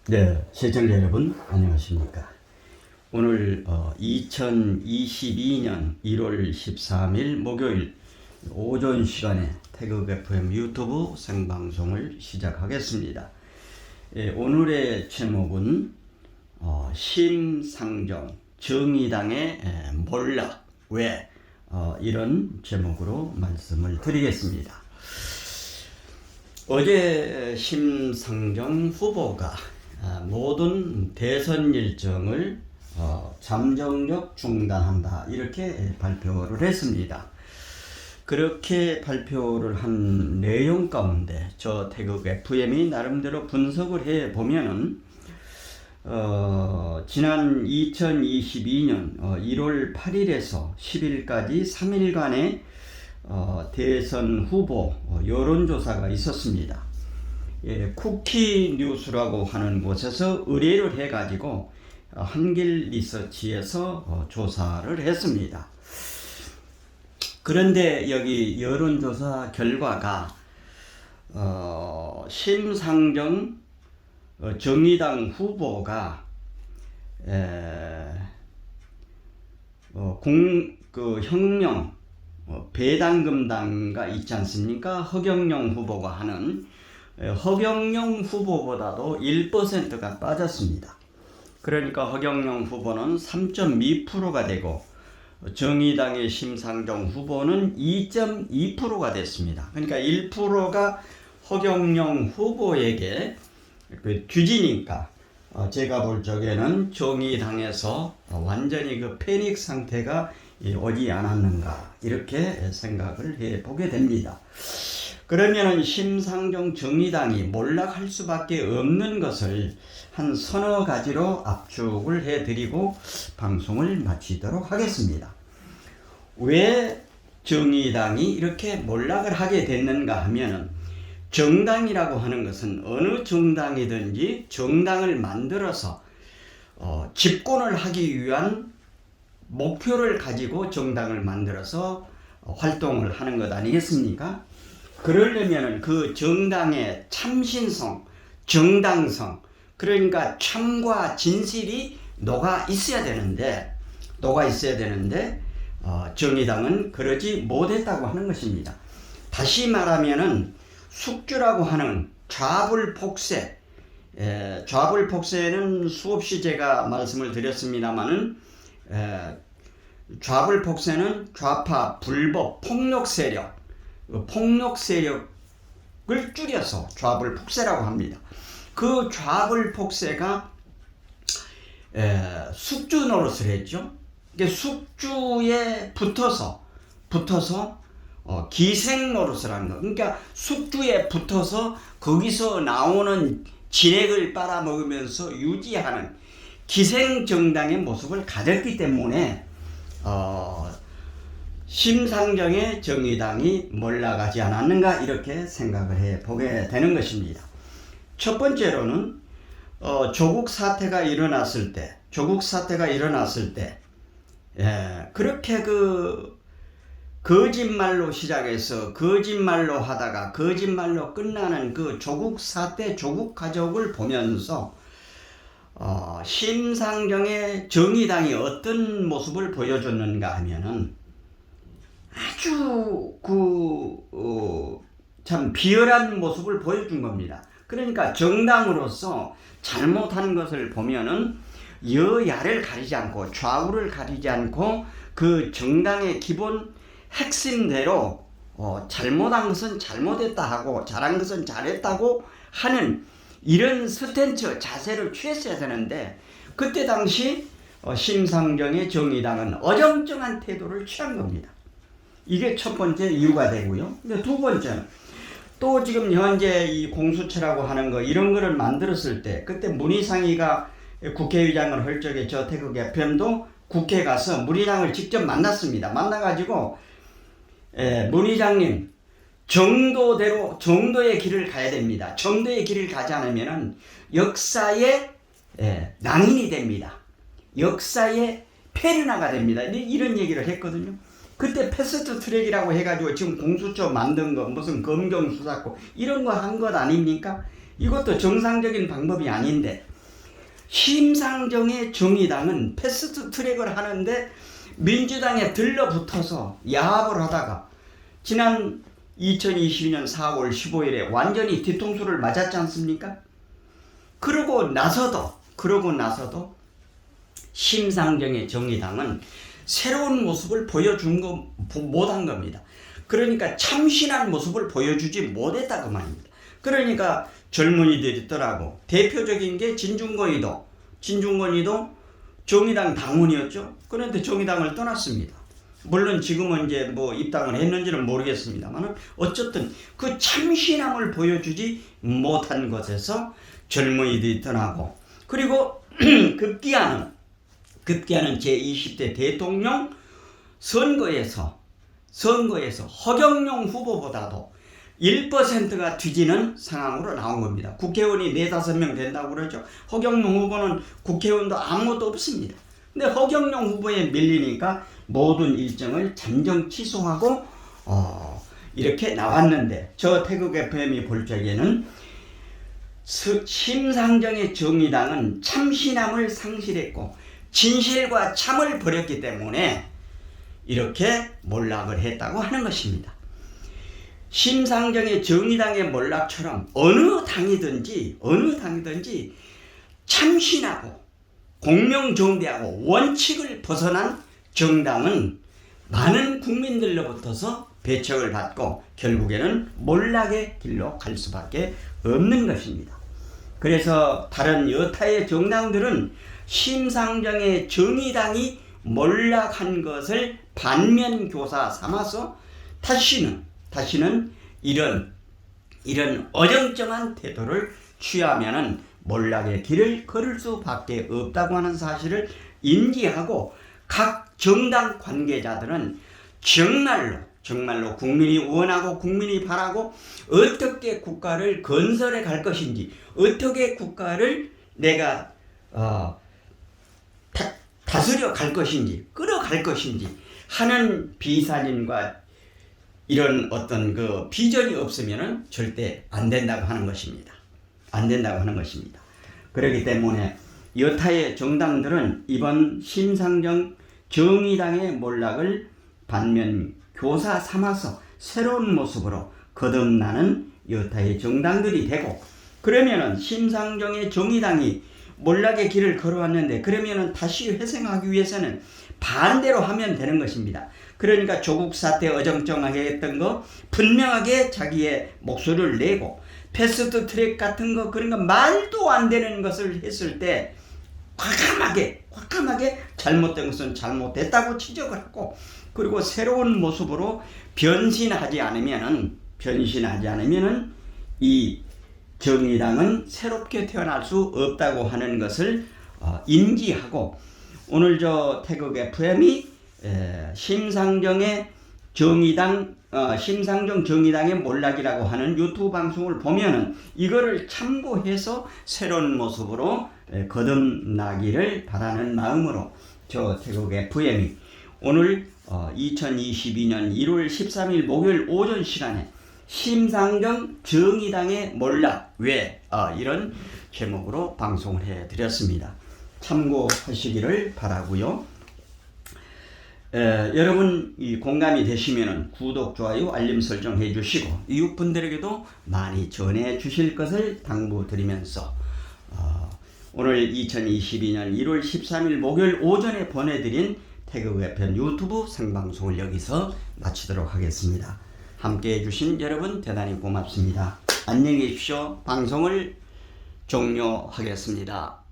네, 시청자 여러분 안녕하십니까. 오늘 2022년 1월 13일 목요일 오전 시간에 태극 FM 유튜브 생방송을 시작하겠습니다. 오늘의 제목은 심상정 정의당의 몰락 왜 이런 제목으로 말씀을 드리겠습니다. 어제 심상정 후보가 모든 대선 일정을 잠정적 중단한다 이렇게 발표를 했습니다. 그렇게 발표를 한 내용 가운데 저 태극 FM이 나름대로 분석을 해 보면은 지난 2022년 1월 8일에서 10일까지 3일간의 대선 후보 여론조사가 있었습니다. 쿠키 뉴스라고 하는 곳에서 의뢰를 해가지고 한길 리서치에서 조사를 했습니다. 그런데 여기 여론조사 결과가 심상정 정의당 후보가 혁명 배당금당가 있지 않습니까? 허경영 후보가 하는 허경영 후보보다도 1%가 빠졌습니다. 그러니까 허경영 후보는 3.2%가 되고 정의당의 심상정 후보는 2.2%가 됐습니다. 그러니까 1%가 허경영 후보에게 뒤지니까 제가 볼 적에는 정의당에서 완전히 패닉 상태가 오지 않았는가 이렇게 생각을 해보게 됩니다. 그러면 심상정 정의당이 몰락할 수밖에 없는 것을 한 서너 가지로 압축을 해드리고 방송을 마치도록 하겠습니다. 왜 정의당이 이렇게 몰락을 하게 됐는가 하면은 정당이라고 하는 것은 어느 정당이든지 정당을 만들어서 집권을 하기 위한 목표를 가지고 정당을 만들어서 활동을 하는 것 아니겠습니까? 그러려면 그 정당의 참신성, 정당성, 그러니까 참과 진실이 녹아 있어야 되는데 정의당은 그러지 못했다고 하는 것입니다. 다시 말하면은 숙주라고 하는 좌불폭세, 좌불폭세는 수없이 제가 말씀을 드렸습니다마는 좌불폭세는 좌파, 불법, 폭력 세력을 줄여서 좌불폭세라고 합니다. 그 좌불폭세가 숙주 노릇을 했죠. 숙주에 붙어서 기생 노릇을 하는 거. 그러니까 숙주에 붙어서 거기서 나오는 진액을 빨아먹으면서 유지하는 기생 정당의 모습을 가졌기 때문에 심상정의 정의당이 몰락하지 않았는가 이렇게 생각을 해보게 되는 것입니다. 첫 번째로는 조국 사태가 일어났을 때 그렇게 거짓말로 시작해서 거짓말로 하다가 거짓말로 끝나는 그 조국 사태, 조국 가족을 보면서 심상정의 정의당이 어떤 모습을 보여줬는가 하면은 아주 참 비열한 모습을 보여준 겁니다. 그러니까 정당으로서 잘못한 것을 보면은 여야를 가리지 않고 좌우를 가리지 않고 그 정당의 기본 핵심대로 잘못한 것은 잘못했다 하고 잘한 것은 잘했다고 하는 이런 스탠스 자세를 취했어야 되는데 그때 당시 심상정의 정의당은 어정쩡한 태도를 취한 겁니다. 이게 첫 번째 이유가 되고요. 근데 두 번째는 또 지금 현재 이 공수처라고 하는 거 이런 거를 만들었을 때 그때 문희상이가 국회의장을 할 적에 저 태극 FM도 국회에 가서 문희상을 직접 만났습니다. 만나가지고 문희장님 정도의 길을 가야 됩니다. 정도의 길을 가지 않으면 역사의 낭인이 됩니다. 역사의 페르나가 됩니다. 이런 얘기를 했거든요. 그때 패스트 트랙이라고 해가지고 지금 공수처 만든 거 무슨 검경 수사권 이런 거 한 것 아닙니까? 이것도 정상적인 방법이 아닌데 심상정의 정의당은 패스트 트랙을 하는데 민주당에 들러붙어서 야합을 하다가 지난 2022년 4월 15일에 완전히 뒤통수를 맞았지 않습니까? 그러고 나서도 심상정의 정의당은 새로운 모습을 보여준 거 못한 겁니다. 그러니까 참신한 모습을 보여주지 못했다 그 말입니다. 그러니까 젊은이들이 떠나고 대표적인 게 진중권이도 정의당 당원이었죠. 그런데 정의당을 떠났습니다. 물론 지금은 이제 뭐 입당을 했는지는 모르겠습니다만 어쨌든 그 참신함을 보여주지 못한 것에서 젊은이들이 떠나고 그리고 급기야는 제20대 대통령 선거에서 허경영 후보보다도 1%가 뒤지는 상황으로 나온 겁니다. 국회의원이 4-5명 된다고 그러죠. 허경영 후보는 국회의원도 아무것도 없습니다. 근데 허경영 후보에 밀리니까 모든 일정을 잠정 취소하고 이렇게 나왔는데 저 태극 FM이 볼 적에는 심상정의 정의당은 참신함을 상실했고 진실과 참을 버렸기 때문에 이렇게 몰락을 했다고 하는 것입니다. 심상정의 정의당의 몰락처럼 어느 당이든지 참신하고 공명정대하고 원칙을 벗어난 정당은 많은 국민들로부터서 배척을 받고 결국에는 몰락의 길로 갈 수밖에 없는 것입니다. 그래서 다른 여타의 정당들은 심상정의 정의당이 몰락한 것을 반면교사 삼아서 다시는 이런 어정쩡한 태도를 취하면은 몰락의 길을 걸을 수밖에 없다고 하는 사실을 인지하고 각 정당 관계자들은 정말로 국민이 원하고 국민이 바라고 어떻게 국가를 건설해 갈 것인지 어떻게 국가를 내가 다스려 갈 것인지 끌어갈 것인지 하는 비사진과 이런 어떤 그 비전이 없으면은 절대 안 된다고 하는 것입니다. 그렇기 때문에 여타의 정당들은 이번 심상정 정의당의 몰락을 반면 교사 삼아서 새로운 모습으로 거듭나는 여타의 정당들이 되고 그러면은 심상정의 정의당이 몰락의 길을 걸어왔는데 그러면은 다시 회생하기 위해서는 반대로 하면 되는 것입니다. 그러니까 조국 사태 어정쩡하게 했던 거 분명하게 자기의 목소리를 내고 패스트 트랙 같은 거 그러니까 말도 안 되는 것을 했을 때 과감하게 잘못된 것은 잘못됐다고 지적을 하고 그리고 새로운 모습으로 변신하지 않으면은 이 정의당은 새롭게 태어날 수 없다고 하는 것을 인지하고 오늘 저 태극 FM이 심상정 정의당의 몰락이라고 하는 유튜브 방송을 보면은 이거를 참고해서 새로운 모습으로 거듭나기를 바라는 마음으로 저 태극 FM이 오늘 2022년 1월 13일 목요일 오전 시간에 심상정 정의당의 몰락 왜 이런 제목으로 방송을 해드렸습니다. 참고하시기를 바라고요. 여러분 이 공감이 되시면은 구독, 좋아요, 알림 설정 해주시고 이웃분들에게도 많이 전해 주실 것을 당부드리면서 오늘 2022년 1월 13일 목요일 오전에 보내드린 태극 FM 유튜브 생방송을 여기서 마치도록 하겠습니다. 함께 해주신 여러분 대단히 고맙습니다. 안녕히 계십시오. 방송을 종료하겠습니다.